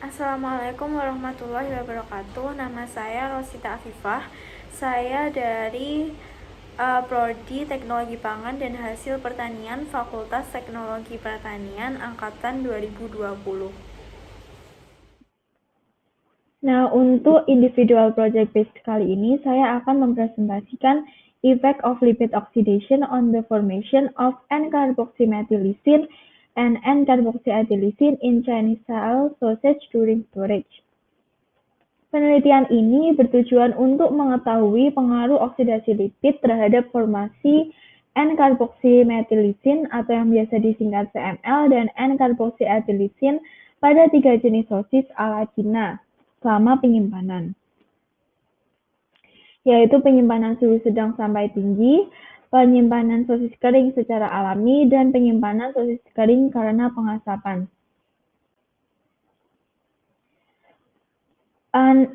Assalamualaikum warahmatullahi wabarakatuh. Nama saya Rosita Afifah. Saya dari Prodi Teknologi Pangan dan Hasil Pertanian Fakultas Teknologi Pertanian Angkatan 2020. Nah, untuk individual project based kali ini, saya akan mempresentasikan effect of lipid oxidation on the formation of N-carboxymethylisine and N-carboxyadenosine in Chinese style sausage during storage. Penelitian ini bertujuan untuk mengetahui pengaruh oksidasi lipid terhadap formasi N-carboxymethylisine atau yang biasa disingkat CML dan N-carboxyadenosine pada 3 jenis sosis ala Cina selama penyimpanan, yaitu penyimpanan suhu sedang sampai tinggi, penyimpanan sosis kering secara alami, dan penyimpanan sosis kering karena pengasapan.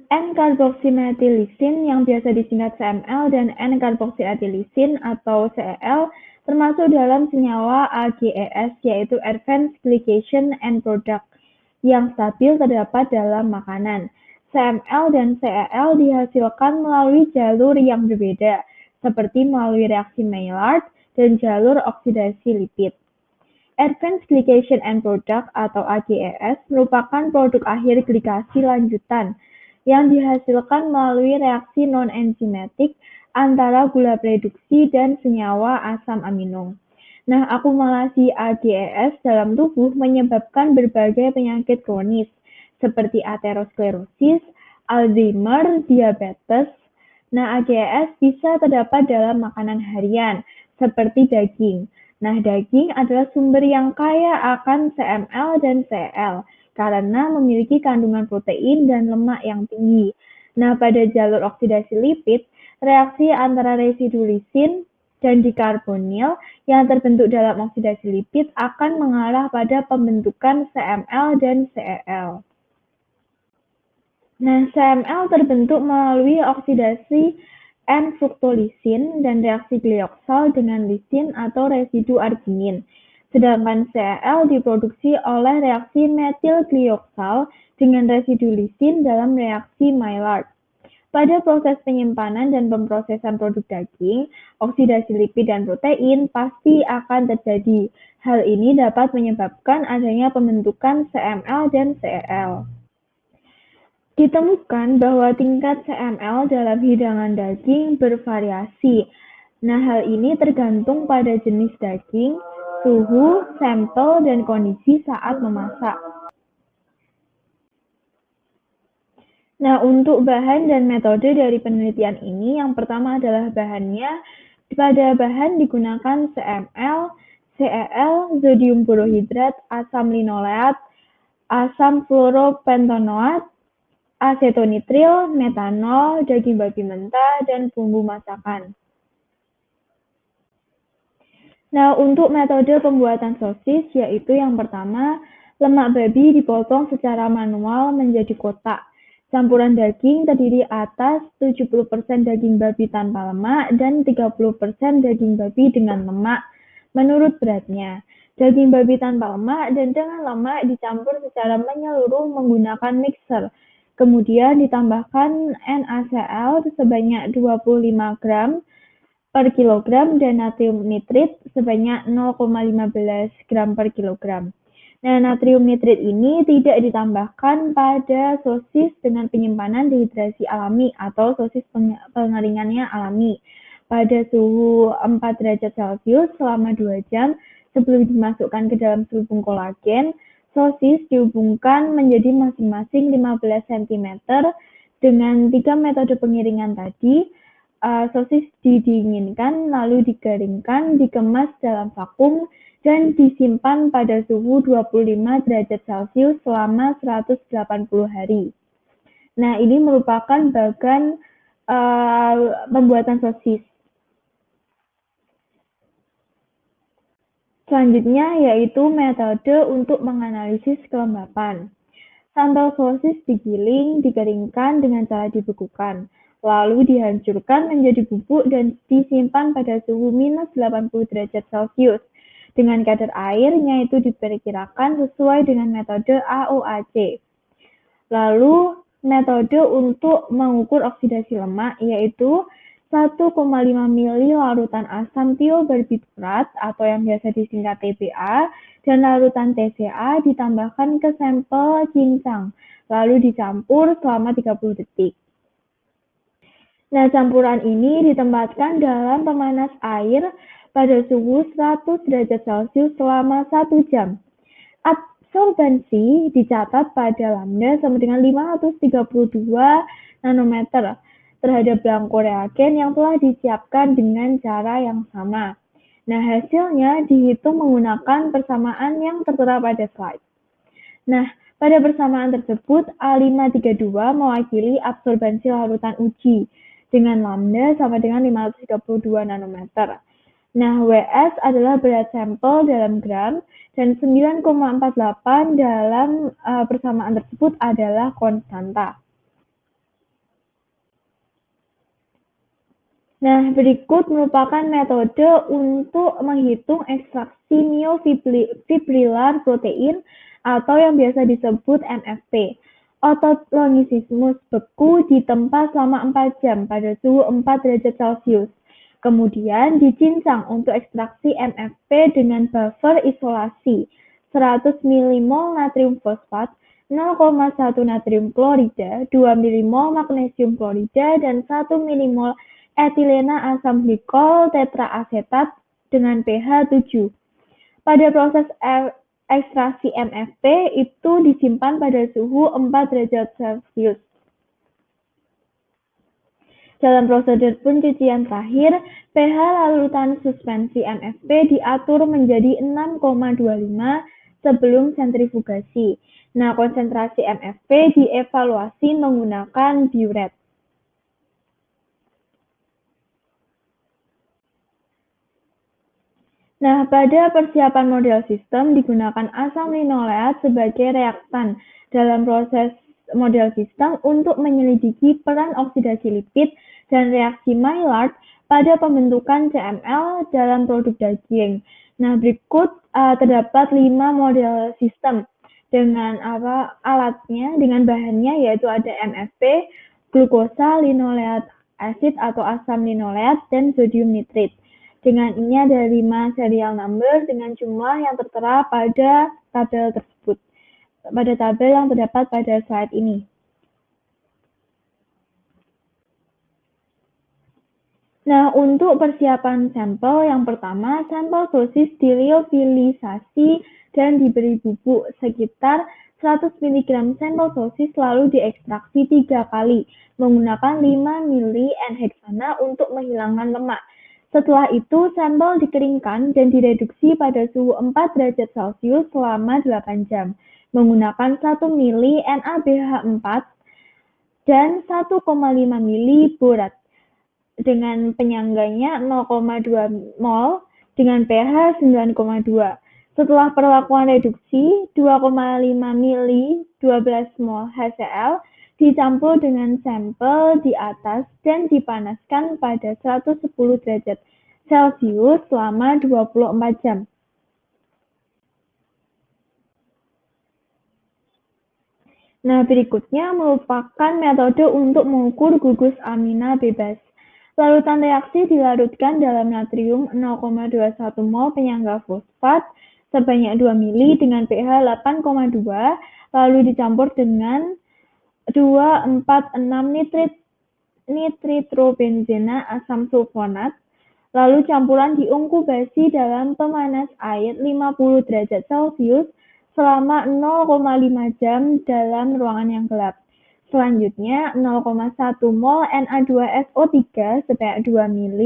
N-carboxymethylisine yang biasa disingkat CML dan N-carboxyadenosine atau CEL termasuk dalam senyawa AGES, yaitu Advanced Glycation End Product, yang stabil terdapat dalam makanan. CML dan CEL dihasilkan melalui jalur yang berbeda, seperti melalui reaksi Maillard dan jalur oksidasi lipid. Advanced Glycation End Product atau AGES merupakan produk akhir glikasi lanjutan yang dihasilkan melalui reaksi non-enzimatik antara gula reduksi dan senyawa asam amino. Nah, akumulasi AGES dalam tubuh menyebabkan berbagai penyakit kronis seperti aterosklerosis, Alzheimer, diabetes. Nah, AGES bisa terdapat dalam makanan harian seperti daging. Nah, daging adalah sumber yang kaya akan CML dan CL karena memiliki kandungan protein dan lemak yang tinggi. Nah, pada jalur oksidasi lipid, reaksi antara residu lisin dan dikarbonil yang terbentuk dalam oksidasi lipid akan mengarah pada pembentukan CML dan CEL. Nah, CML terbentuk melalui oksidasi N-fructolisin dan reaksi glyoksal dengan lisin atau residu arginin. Sedangkan CEL diproduksi oleh reaksi metil-glyoksal dengan residu lisin dalam reaksi Maillard. Pada proses penyimpanan dan pemrosesan produk daging, oksidasi lipid dan protein pasti akan terjadi. Hal ini dapat menyebabkan adanya pembentukan CML dan CEL. Ditemukan bahwa tingkat CML dalam hidangan daging bervariasi. Nah, hal ini tergantung pada jenis daging, suhu, sampel, dan kondisi saat memasak. Nah, untuk bahan dan metode dari penelitian ini, yang pertama adalah bahannya. Pada bahan digunakan CML, CEL, zodium borohidrat, asam linoleat, asam fluoropentanoat, asetonitril, metanol, daging babi mentah, dan bumbu masakan. Nah, untuk metode pembuatan sosis, yaitu yang pertama, lemak babi dipotong secara manual menjadi kotak. Campuran daging terdiri atas 70% daging babi tanpa lemak dan 30% daging babi dengan lemak menurut beratnya. Daging babi tanpa lemak dan dengan lemak dicampur secara menyeluruh menggunakan mixer. Kemudian ditambahkan NaCl sebanyak 25 gram per kilogram dan natrium nitrit sebanyak 0,15 gram per kilogram. Nah, natrium nitrit ini tidak ditambahkan pada sosis dengan penyimpanan dehidrasi alami atau sosis pengeringannya alami pada suhu 4 derajat Celcius selama 2 jam sebelum dimasukkan ke dalam selubung kolagen. Sosis dihubungkan menjadi masing-masing 15 cm dengan 3 metode pengiringan tadi. Sosis didinginkan, lalu dikeringkan, dikemas dalam vakum, dan disimpan pada suhu 25 derajat Celcius selama 180 hari. Nah, ini merupakan bagan pembuatan sosis. Selanjutnya yaitu metode untuk menganalisis kelembapan. Sampel sosis digiling, dikeringkan dengan cara dibekukan, lalu dihancurkan menjadi bubuk dan disimpan pada suhu minus 80 derajat Celcius. Dengan kadar airnya itu diperkirakan sesuai dengan metode AOAC. Lalu metode untuk mengukur oksidasi lemak yaitu 1,5 mili larutan asam tiobarbiturat atau yang biasa disingkat TBA dan larutan TCA ditambahkan ke sampel cincang, lalu dicampur selama 30 detik. Nah, campuran ini ditempatkan dalam pemanas air pada suhu 100 derajat Celcius selama 1 jam. Absorbensi dicatat pada lambda sama dengan 532 nanometer terhadap belangko reagen yang telah disiapkan dengan cara yang sama. Nah, hasilnya dihitung menggunakan persamaan yang tertera pada slide. Nah, pada persamaan tersebut A532 mewakili absorbensi larutan uji dengan lambda sama dengan 532 nanometer. Nah, WS adalah berat sampel dalam gram dan 9,48 dalam persamaan tersebut adalah konstanta. Nah, berikut merupakan metode untuk menghitung ekstraksi myofibrilar protein atau yang biasa disebut MFP. Otot longisismus beku ditempa selama 4 jam pada suhu 4 derajat Celcius. Kemudian dicincang untuk ekstraksi MFP dengan buffer isolasi 100 milimol natrium fosfat, 0,1 natrium klorida, 2 milimol magnesium klorida, dan 1 milimol etilena asam glikol tetraasetat dengan pH 7. Pada proses ekstraksi MFP itu disimpan pada suhu 4 derajat Celcius. Dalam prosedur pencucian terakhir, pH larutan suspensi MFP diatur menjadi 6,25 sebelum sentrifugasi. Nah, konsentrasi MFP dievaluasi menggunakan biuret. Nah, pada persiapan model sistem digunakan asam linoleat sebagai reaktan dalam proses model sistem untuk menyelidiki peran oksidasi lipid dan reaksi Maillard pada pembentukan CML dalam produk daging. Nah, berikut terdapat 5 model sistem dengan alatnya, dengan bahannya yaitu ada MFP, glukosa linoleat acid atau asam linoleat, dan sodium nitrit. Dengan ini ada 5 serial number dengan jumlah yang tertera pada tabel tersebut. Pada tabel yang terdapat pada slide ini. Nah, untuk persiapan sampel, yang pertama, sampel sosis diliofilisasi dan diberi bubuk sekitar 100 mg sampel sosis lalu diekstraksi 3 kali menggunakan 5 ml N-heksana untuk menghilangkan lemak. Setelah itu, sampel dikeringkan dan direduksi pada suhu 4 derajat Celcius selama 8 jam menggunakan 1 ml NaBH4 dan 1,5 ml borat dengan penyangganya 0,2 mol dengan pH 9,2. Setelah perlakuan reduksi, 2,5 ml 12 mol HCl dicampur dengan sampel di atas dan dipanaskan pada 110 derajat Celcius selama 24 jam. Nah, berikutnya merupakan metode untuk mengukur gugus amina bebas. Larutan reaksi dilarutkan dalam natrium 0,21 mol penyangga fosfat sebanyak 2 ml dengan pH 8,2, lalu dicampur dengan 2,4,6 nitrobenzena asam sulfonat, lalu campuran diinkubasi dalam pemanas air 50 derajat Celcius selama 0,5 jam dalam ruangan yang gelap. Selanjutnya, 0,1 mol Na2SO3 sebanyak 2 ml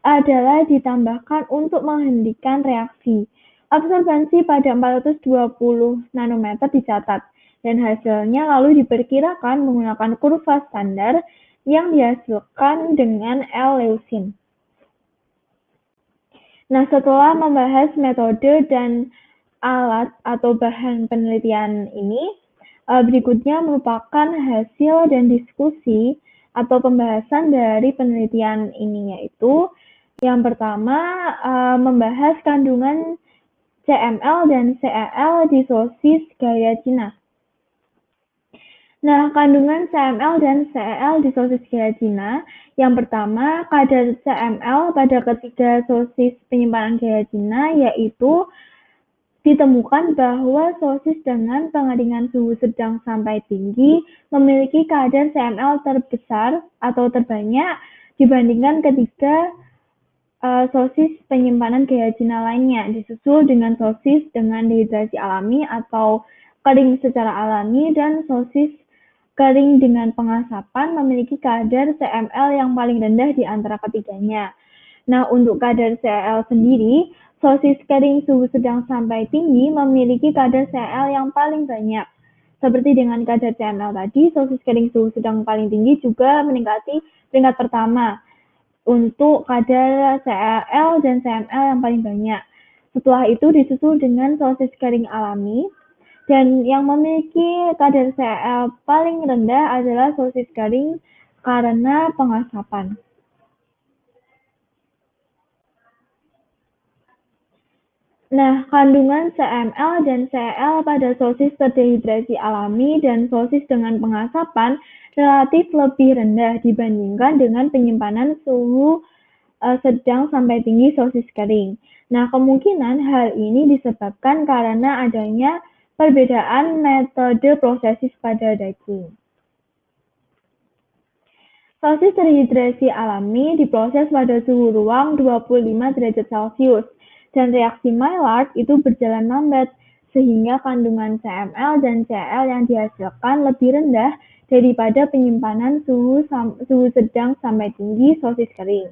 adalah ditambahkan untuk menghentikan reaksi. Absorbensi pada 420 nanometer dicatat, dan hasilnya lalu diperkirakan menggunakan kurva standar yang dihasilkan dengan L-leucine. Nah, setelah membahas metode dan alat atau bahan penelitian ini, berikutnya merupakan hasil dan diskusi atau pembahasan dari penelitian ini, yaitu yang pertama membahas kandungan CML dan CEL di sosis gaya Cina. Nah, kandungan CML dan CEL di sosis gelatina. Yang pertama, kadar CML pada ketiga sosis penyimpanan gelatina yaitu ditemukan bahwa sosis dengan pengeringan suhu sedang sampai tinggi memiliki kadar CML terbesar atau terbanyak dibandingkan ketiga sosis penyimpanan gelatina lainnya, disusul dengan sosis dengan dehidrasi alami atau kering secara alami dan sosis kering dengan pengasapan memiliki kadar CML yang paling rendah di antara ketiganya. Nah, untuk kadar CL sendiri, sosis kering suhu sedang sampai tinggi memiliki kadar CL yang paling banyak. Seperti dengan kadar CML tadi, sosis kering suhu sedang paling tinggi juga meningkati peringkat pertama untuk kadar CL dan CML yang paling banyak. Setelah itu disusul dengan sosis kering alami, dan yang memiliki kadar CL paling rendah adalah sosis kering karena pengasapan. Nah, kandungan CML dan CL pada sosis terdehidrasi alami dan sosis dengan pengasapan relatif lebih rendah dibandingkan dengan penyimpanan suhu sedang sampai tinggi sosis kering. Nah, kemungkinan hal ini disebabkan karena adanya perbedaan metode proses pada daging. Sosis terhidrasi alami diproses pada suhu ruang 25 derajat Celcius dan reaksi Maillard itu berjalan lambat sehingga kandungan CML dan CL yang dihasilkan lebih rendah daripada penyimpanan suhu sedang sampai tinggi sosis kering.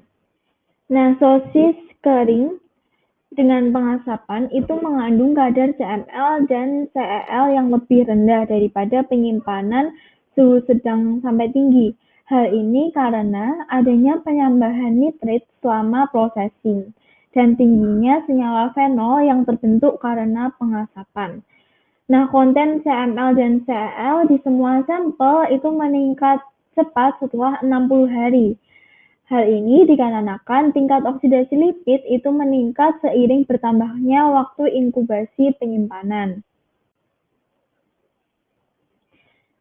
Nah, sosis kering dengan pengasapan itu mengandung kadar CML dan CEL yang lebih rendah daripada penyimpanan suhu sedang sampai tinggi. Hal ini karena adanya penambahan nitrit selama processing dan tingginya senyawa fenol yang terbentuk karena pengasapan. Nah, konten CML dan CEL di semua sampel itu meningkat cepat setelah 60 hari. Hal ini dikarenakan tingkat oksidasi lipid itu meningkat seiring bertambahnya waktu inkubasi penyimpanan.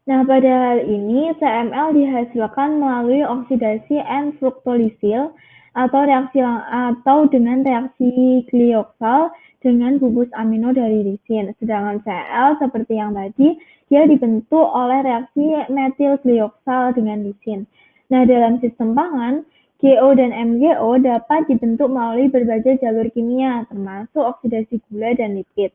Nah, pada hal ini CML dihasilkan melalui oksidasi N-fruktolisil atau dengan reaksi glioksal dengan gugus amino dari lisin. Sedangkan CL seperti yang tadi, dia dibentuk oleh reaksi metil glioksal dengan lisin. Nah, dalam sistem pangan, GO dan MGO dapat dibentuk melalui berbagai jalur kimia, termasuk oksidasi gula dan lipid.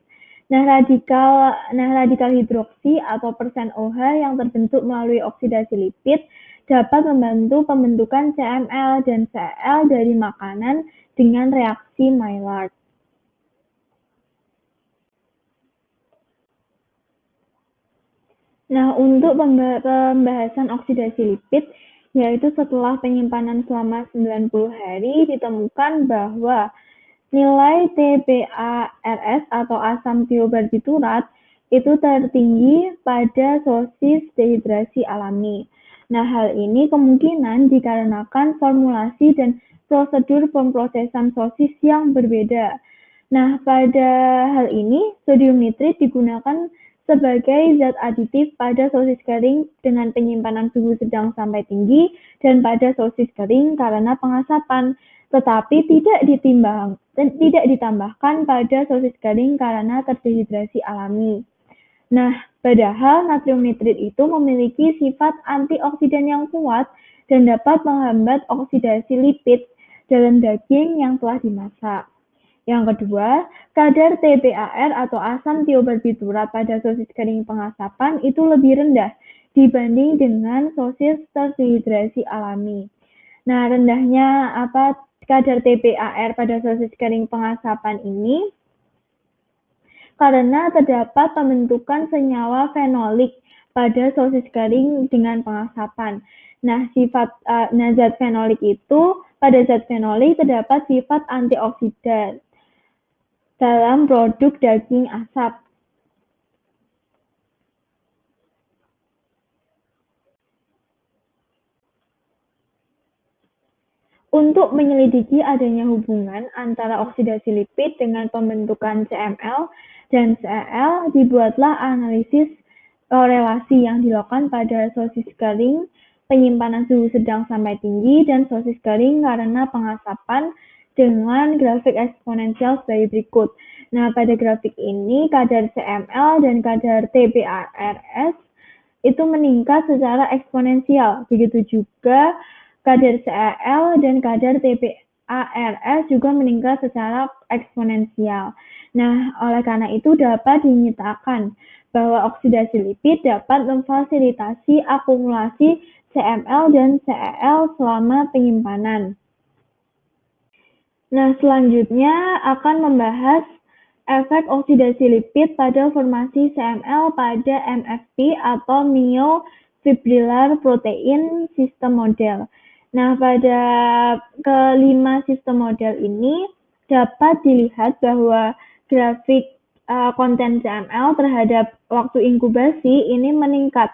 Nah, radikal hidroksi atau persen OH yang terbentuk melalui oksidasi lipid dapat membantu pembentukan CML dan CL dari makanan dengan reaksi Maillard. Nah, untuk pembahasan oksidasi lipid, yaitu setelah penyimpanan selama 90 hari, ditemukan bahwa nilai TBARS atau asam tiobarbiturat itu tertinggi pada sosis dehidrasi alami. Nah, hal ini kemungkinan dikarenakan formulasi dan prosedur pemrosesan sosis yang berbeda. Nah, pada hal ini, sodium nitrit digunakan sebagai zat aditif pada sosis kering dengan penyimpanan suhu sedang sampai tinggi dan pada sosis kering karena pengasapan, tetapi tidak ditambahkan pada sosis kering karena terdehidrasi alami. Nah, padahal natrium nitrit itu memiliki sifat antioksidan yang kuat dan dapat menghambat oksidasi lipid dalam daging yang telah dimasak. Yang kedua, kadar TBAR atau asam tiobarbiturat pada sosis kering pengasapan itu lebih rendah dibanding dengan sosis terdehidrasi alami. Nah, rendahnya kadar TBAR pada sosis kering pengasapan ini karena terdapat pembentukan senyawa fenolik pada sosis kering dengan pengasapan. Nah, zat fenolik itu pada zat fenolik terdapat sifat antioksidan dalam produk daging asap. Untuk menyelidiki adanya hubungan antara oksidasi lipid dengan pembentukan CML dan CEL, dibuatlah analisis korelasi yang dilakukan pada sosis kering, penyimpanan suhu sedang sampai tinggi, dan sosis kering karena pengasapan dengan grafik eksponensial sebagai berikut. Nah, pada grafik ini kadar CML dan kadar TBARS itu meningkat secara eksponensial. Begitu juga kadar CEL dan kadar TBARS juga meningkat secara eksponensial. Nah, oleh karena itu dapat dinyatakan bahwa oksidasi lipid dapat memfasilitasi akumulasi CML dan CEL selama penyimpanan. Nah, selanjutnya akan membahas efek oksidasi lipid pada formasi CML pada MFP atau myofibrillar protein system model. Nah, pada kelima sistem model ini dapat dilihat bahwa grafik konten CML terhadap waktu inkubasi ini meningkat.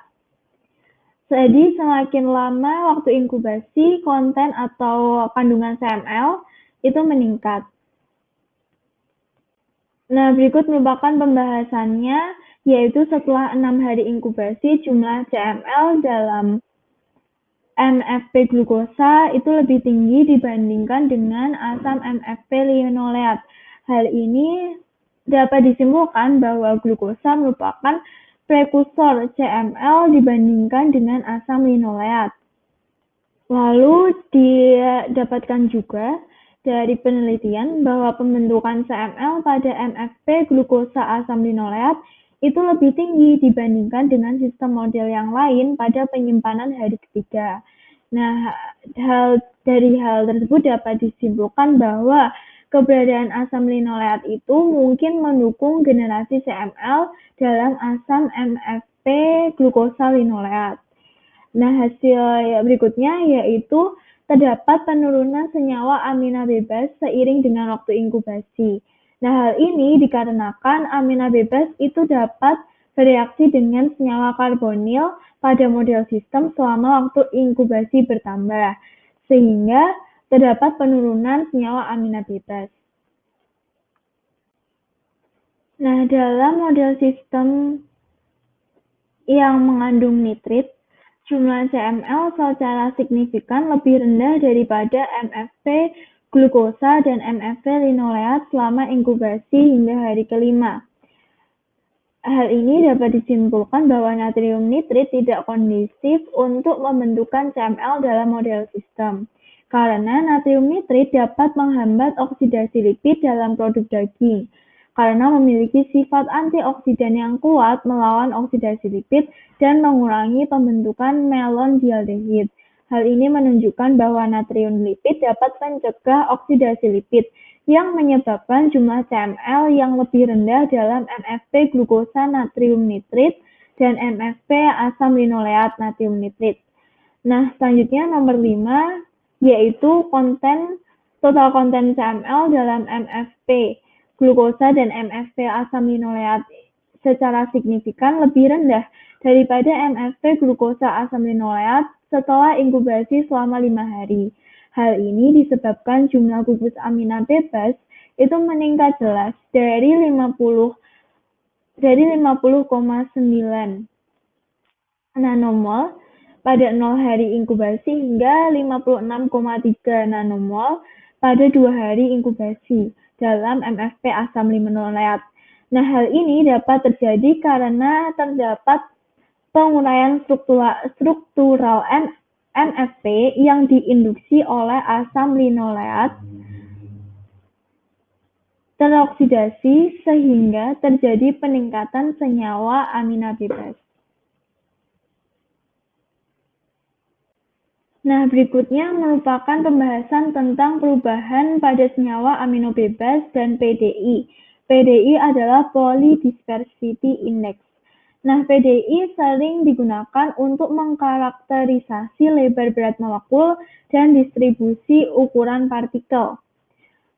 Jadi, semakin lama waktu inkubasi, konten atau kandungan CML itu meningkat. Nah, berikut merupakan pembahasannya, yaitu setelah 6 hari inkubasi, jumlah CML dalam MFP glukosa itu lebih tinggi dibandingkan dengan asam MFP linoleat. Hal ini dapat disimpulkan bahwa glukosa merupakan prekursor CML dibandingkan dengan asam linoleat. Lalu didapatkan juga dari penelitian bahwa pembentukan CML pada MFP glukosa asam linoleat itu lebih tinggi dibandingkan dengan sistem model yang lain pada penyimpanan hari ketiga. Nah, dari hal tersebut dapat disimpulkan bahwa keberadaan asam linoleat itu mungkin mendukung generasi CML dalam asam MFP glukosa linoleat. Nah, hasil berikutnya yaitu terdapat penurunan senyawa amina bebas seiring dengan waktu inkubasi. Nah, hal ini dikarenakan amina bebas itu dapat bereaksi dengan senyawa karbonil pada model sistem selama waktu inkubasi bertambah, sehingga terdapat penurunan senyawa amina bebas. Nah, dalam model sistem yang mengandung nitrit, jumlah CML secara signifikan lebih rendah daripada MFP glukosa dan MFP linoleat selama inkubasi hingga hari kelima. Hal ini dapat disimpulkan bahwa natrium nitrit tidak kondusif untuk pembentukan CML dalam model sistem, karena natrium nitrit dapat menghambat oksidasi lipid dalam produk daging, karena memiliki sifat antioksidan yang kuat melawan oksidasi lipid dan mengurangi pembentukan melondialdehid. Hal ini menunjukkan bahwa natrium lipid dapat mencegah oksidasi lipid yang menyebabkan jumlah CML yang lebih rendah dalam MFP glukosa natrium nitrit dan MFP asam linoleat natrium nitrit. Nah, selanjutnya nomor 5 yaitu total konten CML dalam MFP glukosa dan MFP asam linoleat secara signifikan lebih rendah daripada MFP glukosa asam linoleat setelah inkubasi selama 5 hari. Hal ini disebabkan jumlah gugus amina bebas itu meningkat jelas dari 50,9 nanomol pada 0 hari inkubasi hingga 56,3 nanomol pada 2 hari inkubasi dalam MFP asam linoleat. Nah, hal ini dapat terjadi karena terdapat penguraian struktural MFP yang diinduksi oleh asam linoleat teroksidasi sehingga terjadi peningkatan senyawa amina bebas. Nah, berikutnya merupakan pembahasan tentang perubahan pada senyawa amino bebas dan PDI. PDI adalah Polydispersity Index. Nah, PDI sering digunakan untuk mengkarakterisasi lebar berat molekul dan distribusi ukuran partikel.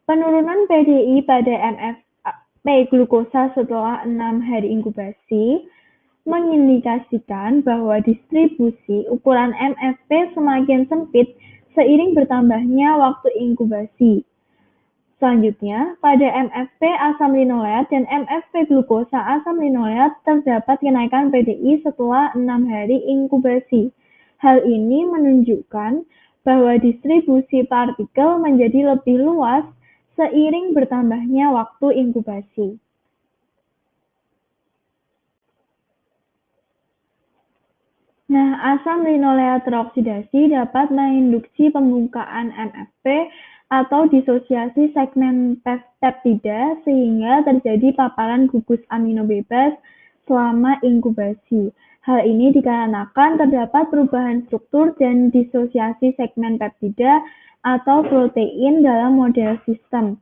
Penurunan PDI pada MFP glukosa setelah 6 hari inkubasi mengindikasikan bahwa distribusi ukuran MFP semakin sempit seiring bertambahnya waktu inkubasi. Selanjutnya, pada MFP asam linoleat dan MFP glukosa asam linoleat terdapat kenaikan PDI setelah 6 hari inkubasi. Hal ini menunjukkan bahwa distribusi partikel menjadi lebih luas seiring bertambahnya waktu inkubasi. Nah, asam linoleat teroksidasi dapat menginduksi pembukaan MFP atau disosiasi segmen peptida sehingga terjadi paparan gugus amino bebas selama inkubasi. Hal ini dikarenakan terdapat perubahan struktur dan disosiasi segmen peptida atau protein dalam model sistem.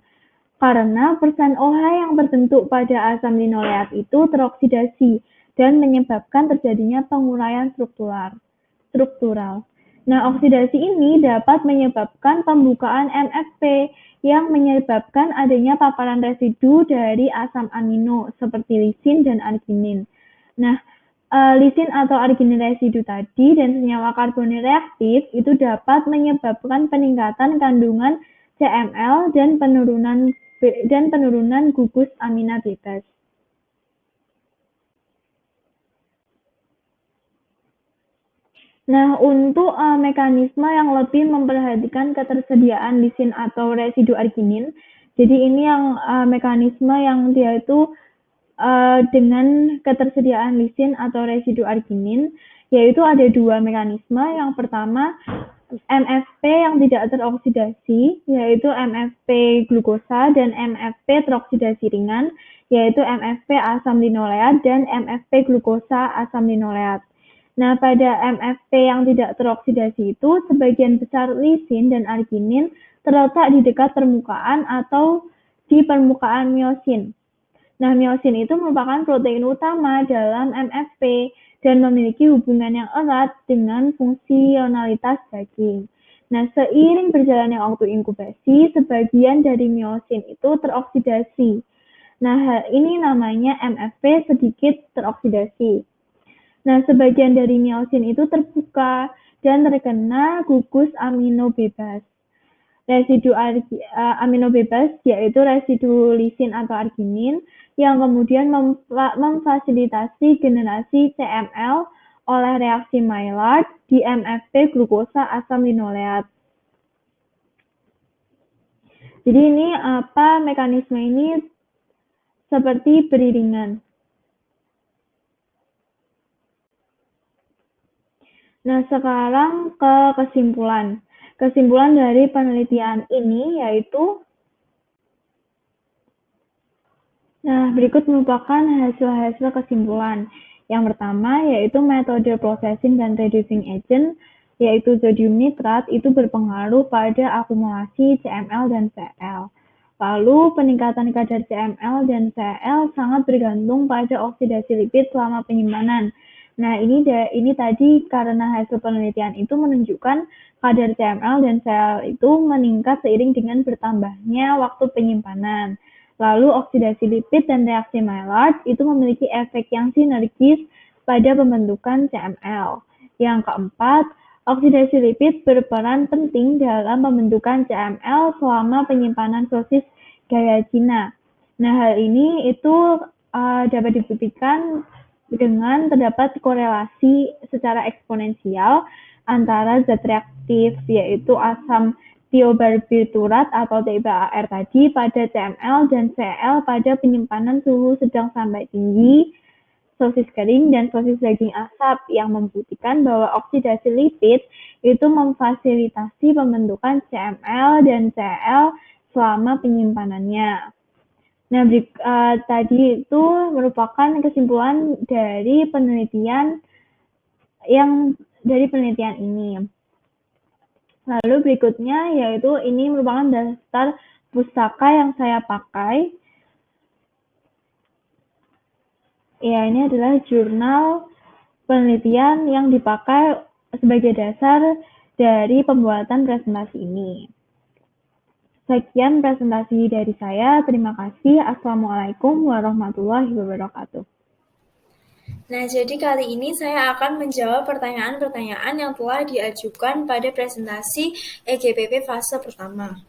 Karena persen OH yang terbentuk pada asam linoleat itu teroksidasi dan menyebabkan terjadinya penguraian struktural. Nah, oksidasi ini dapat menyebabkan pembukaan MFP yang menyebabkan adanya paparan residu dari asam amino seperti lisin dan arginin. Nah, lisin atau arginin residu tadi dan senyawa karbonil reaktif itu dapat menyebabkan peningkatan kandungan CML dan penurunan gugus amina bebas. Nah, untuk mekanisme yang lebih memperhatikan ketersediaan lisin atau residu arginin, jadi ini yang mekanisme yang dia itu dengan ketersediaan lisin atau residu arginin, yaitu ada dua mekanisme. Yang pertama, MFP yang tidak teroksidasi, yaitu MFP glukosa, dan MFP teroksidasi ringan, yaitu MFP asam linoleat dan MFP glukosa asam linoleat. Nah, pada MFP yang tidak teroksidasi itu, sebagian besar lisin dan arginin terletak di dekat permukaan atau di permukaan miosin. Nah, miosin itu merupakan protein utama dalam MFP dan memiliki hubungan yang erat dengan fungsionalitas daging. Nah, seiring berjalannya waktu inkubasi, sebagian dari miosin itu teroksidasi. Nah, ini namanya MFP sedikit teroksidasi. Nah, sebagian dari miosin itu terbuka dan terkena gugus amino bebas. Residu amino bebas yaitu residu lisin atau arginin yang kemudian memfasilitasi generasi CML oleh reaksi Maillard di MFP glukosa asam linoleat. Jadi ini mekanisme ini seperti beriringan. Nah, sekarang ke kesimpulan. Kesimpulan dari penelitian ini yaitu, nah, berikut merupakan hasil-hasil kesimpulan. Yang pertama yaitu metode processing dan reducing agent, yaitu zodium nitrat, itu berpengaruh pada akumulasi CML dan Cl. Lalu peningkatan kadar CML dan Cl sangat bergantung pada oksidasi lipid selama penyimpanan. Nah, ini tadi karena hasil penelitian itu menunjukkan kadar CML dan Cl itu meningkat seiring dengan bertambahnya waktu penyimpanan. Lalu oksidasi lipid dan reaksi Maillard itu memiliki efek yang sinergis pada pembentukan CML. Yang keempat, oksidasi lipid berperan penting dalam pembentukan CML selama penyimpanan sosis gaya Cina. Nah, hal ini itu dapat dibuktikan dengan terdapat korelasi secara eksponensial antara zat reaktif yaitu asam tiobarbiturat atau TBAR tadi pada CML dan Cl pada penyimpanan suhu sedang sampai tinggi sosis kering dan sosis daging asap yang membuktikan bahwa oksidasi lipid itu memfasilitasi pembentukan CML dan Cl selama penyimpanannya. Nah, tadi itu merupakan kesimpulan dari penelitian ini. Lalu berikutnya yaitu ini merupakan daftar pustaka yang saya pakai. Ya, ini adalah jurnal penelitian yang dipakai sebagai dasar dari pembuatan presentasi ini. Sekian presentasi dari saya. Terima kasih. Assalamualaikum warahmatullahi wabarakatuh. Nah, jadi kali ini saya akan menjawab pertanyaan-pertanyaan yang telah diajukan pada presentasi EGPP fase pertama.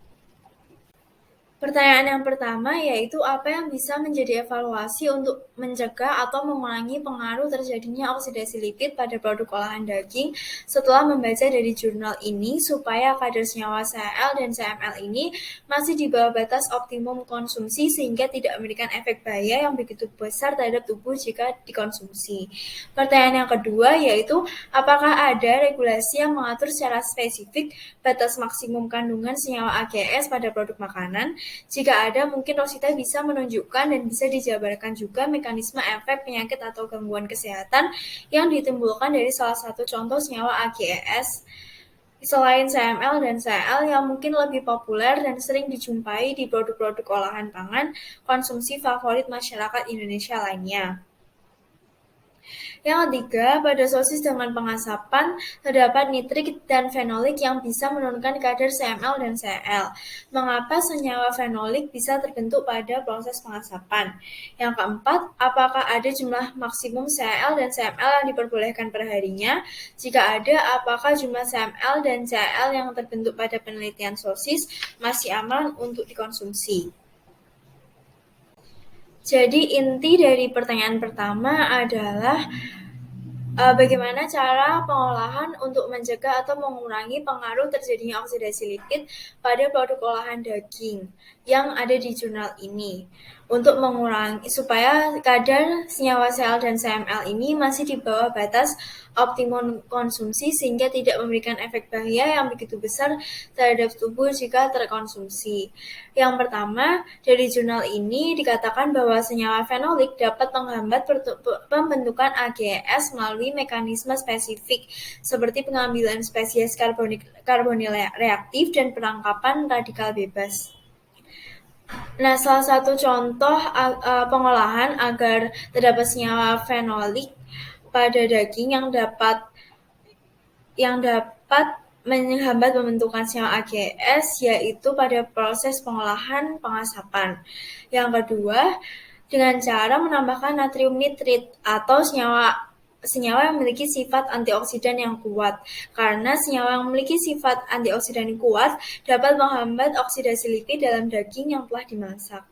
Pertanyaan yang pertama yaitu apa yang bisa menjadi evaluasi untuk mencegah atau mengurangi pengaruh terjadinya oksidasi lipid pada produk olahan daging setelah membaca dari jurnal ini supaya kadar senyawa CL dan CML ini masih di bawah batas optimum konsumsi sehingga tidak memberikan efek bahaya yang begitu besar terhadap tubuh jika dikonsumsi. Pertanyaan yang kedua yaitu apakah ada regulasi yang mengatur secara spesifik batas maksimum kandungan senyawa AGS pada produk makanan? Jika ada, mungkin Rosita bisa menunjukkan dan bisa dijabarkan juga mekanisme efek penyakit atau gangguan kesehatan yang ditimbulkan dari salah satu contoh senyawa AGES selain CML dan CL yang mungkin lebih populer dan sering dijumpai di produk-produk olahan pangan konsumsi favorit masyarakat Indonesia lainnya. Yang ketiga, pada sosis dengan pengasapan terdapat nitrik dan fenolik yang bisa menurunkan kadar CML dan Cl. Mengapa senyawa fenolik bisa terbentuk pada proses pengasapan? Yang keempat, apakah ada jumlah maksimum Cl dan CML yang diperbolehkan perharinya? Jika ada, apakah jumlah CML dan Cl yang terbentuk pada penelitian sosis masih aman untuk dikonsumsi? Jadi inti dari pertanyaan pertama adalah bagaimana cara pengolahan untuk mencegah atau mengurangi pengaruh terjadinya oksidasi lipid pada produk olahan daging yang ada di jurnal ini untuk mengurangi supaya kadar senyawa Cl dan CML ini masih di bawah batas optimum konsumsi sehingga tidak memberikan efek bahaya yang begitu besar terhadap tubuh jika terkonsumsi. Yang pertama, dari jurnal ini dikatakan bahwa senyawa fenolik dapat menghambat pembentukan AGS melalui mekanisme spesifik seperti pengambilan spesies karbonil reaktif dan penangkapan radikal bebas. Nah, salah satu contoh pengolahan agar terdapat senyawa fenolik pada daging yang dapat menghambat pembentukan senyawa AGS yaitu pada proses pengolahan pengasapan. Yang kedua, dengan cara menambahkan natrium nitrit atau senyawa yang memiliki sifat antioksidan yang kuat. Karena senyawa yang memiliki sifat antioksidan yang kuat dapat menghambat oksidasi lipid dalam daging yang telah dimasak.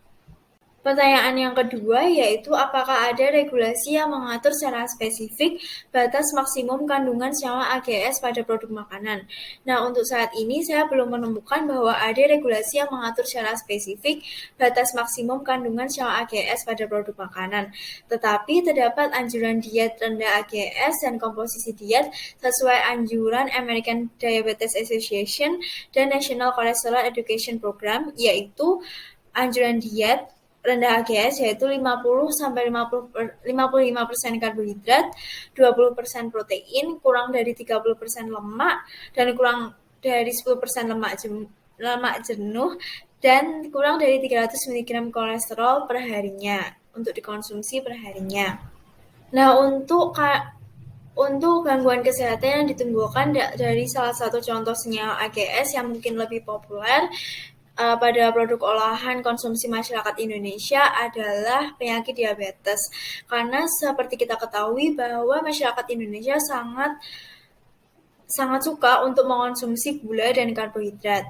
Pertanyaan yang kedua yaitu apakah ada regulasi yang mengatur secara spesifik batas maksimum kandungan senyawa AGS pada produk makanan. Nah, untuk saat ini saya belum menemukan bahwa ada regulasi yang mengatur secara spesifik batas maksimum kandungan senyawa AGS pada produk makanan. Tetapi terdapat anjuran diet rendah AGS dan komposisi diet sesuai anjuran American Diabetes Association dan National Cholesterol Education Program, yaitu anjuran diet rendah AGS yaitu 50-55% karbohidrat, 20% protein, kurang dari 30% lemak, dan kurang dari 10% lemak jenuh, dan kurang dari 300 mg kolesterol per harinya untuk dikonsumsi per harinya. Nah, untuk gangguan kesehatan yang ditimbulkan dari salah satu contoh senyawa AGS yang mungkin lebih populer pada produk olahan konsumsi masyarakat Indonesia adalah penyakit diabetes. Karena seperti kita ketahui bahwa masyarakat Indonesia sangat suka untuk mengonsumsi gula dan karbohidrat.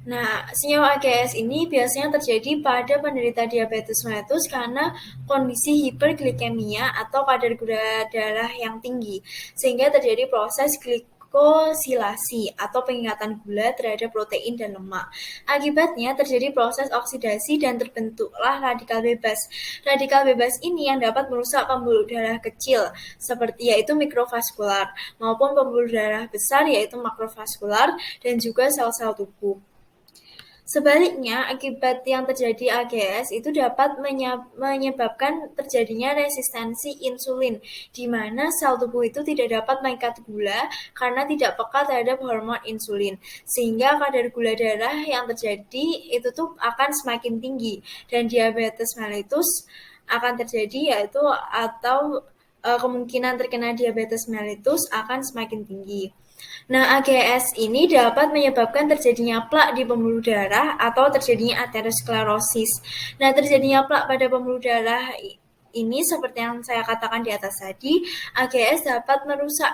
Nah, senyawa AGS ini biasanya terjadi pada penderita diabetes mellitus karena kondisi hiperglikemia atau kadar gula darah yang tinggi, sehingga terjadi proses glikosilasi atau pengingatan gula terhadap protein dan lemak. Akibatnya terjadi proses oksidasi dan terbentuklah radikal bebas. Radikal bebas ini yang dapat merusak pembuluh darah kecil yaitu mikrovaskular maupun pembuluh darah besar yaitu makrovaskular dan juga sel-sel tubuh. Sebaliknya, akibat yang terjadi AGS itu dapat menyebabkan terjadinya resistensi insulin, di mana sel tubuh itu tidak dapat mengikat gula karena tidak peka terhadap hormon insulin, sehingga kadar gula darah yang terjadi itu tuh akan semakin tinggi, dan diabetes mellitus akan terjadi atau kemungkinan terkena diabetes mellitus akan semakin tinggi. Nah, AGS ini dapat menyebabkan terjadinya plak di pembuluh darah atau terjadinya aterosklerosis. Nah, terjadinya plak pada pembuluh darah ini seperti yang saya katakan di atas tadi, AGS dapat merusak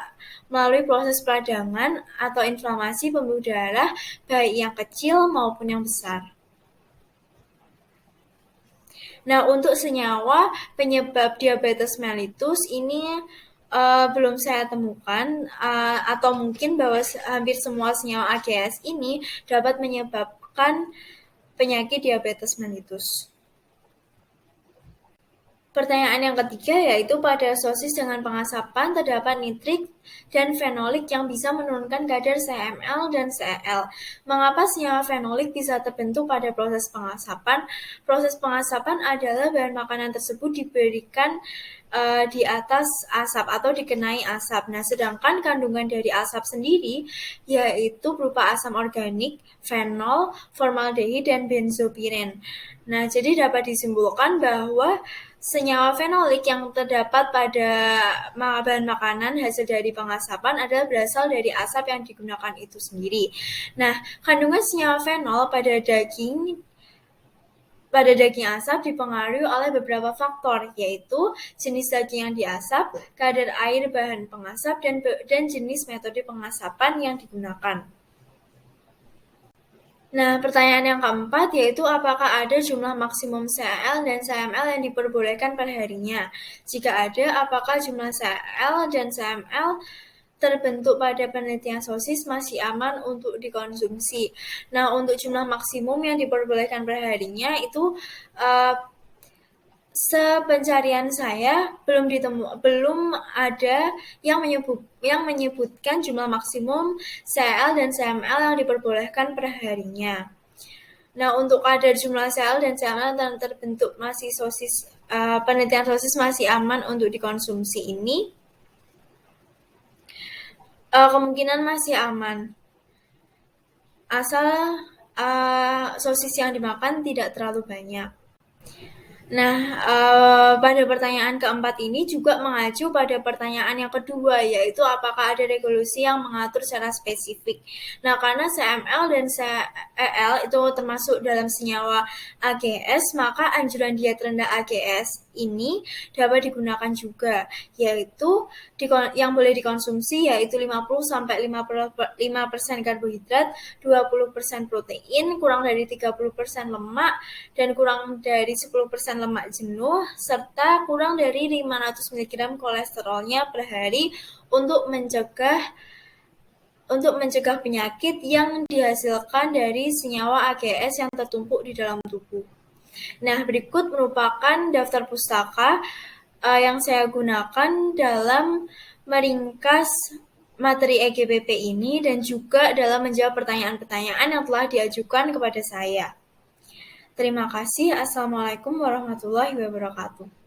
melalui proses peradangan atau inflamasi pembuluh darah baik yang kecil maupun yang besar. Nah, untuk senyawa penyebab diabetes mellitus ini belum saya temukan, atau mungkin bahwa hampir semua senyawa AGS ini dapat menyebabkan penyakit diabetes mellitus. Pertanyaan yang ketiga yaitu pada sosis dengan pengasapan terdapat nitrik dan fenolik yang bisa menurunkan kadar CML dan CL. Mengapa senyawa fenolik bisa terbentuk pada proses pengasapan? Proses pengasapan adalah bahan makanan tersebut diberikan di atas asap atau dikenai asap. Nah, sedangkan kandungan dari asap sendiri yaitu berupa asam organik, fenol, formaldehid, dan benzopiren. Nah, jadi dapat disimpulkan bahwa senyawa fenolik yang terdapat pada bahan makanan hasil dari pengasapan adalah berasal dari asap yang digunakan itu sendiri. Nah, kandungan senyawa fenol pada daging asap dipengaruhi oleh beberapa faktor, yaitu jenis daging yang diasap, kadar air bahan pengasap, dan jenis metode pengasapan yang digunakan. Nah, pertanyaan yang keempat yaitu apakah ada jumlah maksimum CL dan CML yang diperbolehkan per harinya? Jika ada, apakah jumlah CL dan CML terbentuk pada penelitian sosis masih aman untuk dikonsumsi? Nah, untuk jumlah maksimum yang diperbolehkan per harinya itu sepencarian saya belum ada yang menyebutkan jumlah maksimum CL dan CML yang diperbolehkan per harinya. Nah, untuk kadar jumlah CL dan CML yang terbentuk masih penelitian sosis masih aman untuk dikonsumsi ini kemungkinan masih aman asal sosis yang dimakan tidak terlalu banyak. Nah, pada pertanyaan keempat ini juga mengacu pada pertanyaan yang kedua, yaitu apakah ada regulasi yang mengatur secara spesifik. Nah, karena CML dan CEL itu termasuk dalam senyawa AGS, maka anjuran diet rendah AGS ini dapat digunakan juga, yaitu yang boleh dikonsumsi yaitu 50-55% karbohidrat, 20% protein, kurang dari 30% lemak, dan kurang dari 10% lemak jenuh, serta kurang dari 500 mg kolesterolnya per hari untuk mencegah penyakit yang dihasilkan dari senyawa AGS yang tertumpuk di dalam tubuh. Nah, berikut merupakan daftar pustaka yang saya gunakan dalam meringkas materi EGPP ini dan juga dalam menjawab pertanyaan-pertanyaan yang telah diajukan kepada saya. Terima kasih. Assalamualaikum warahmatullahi wabarakatuh.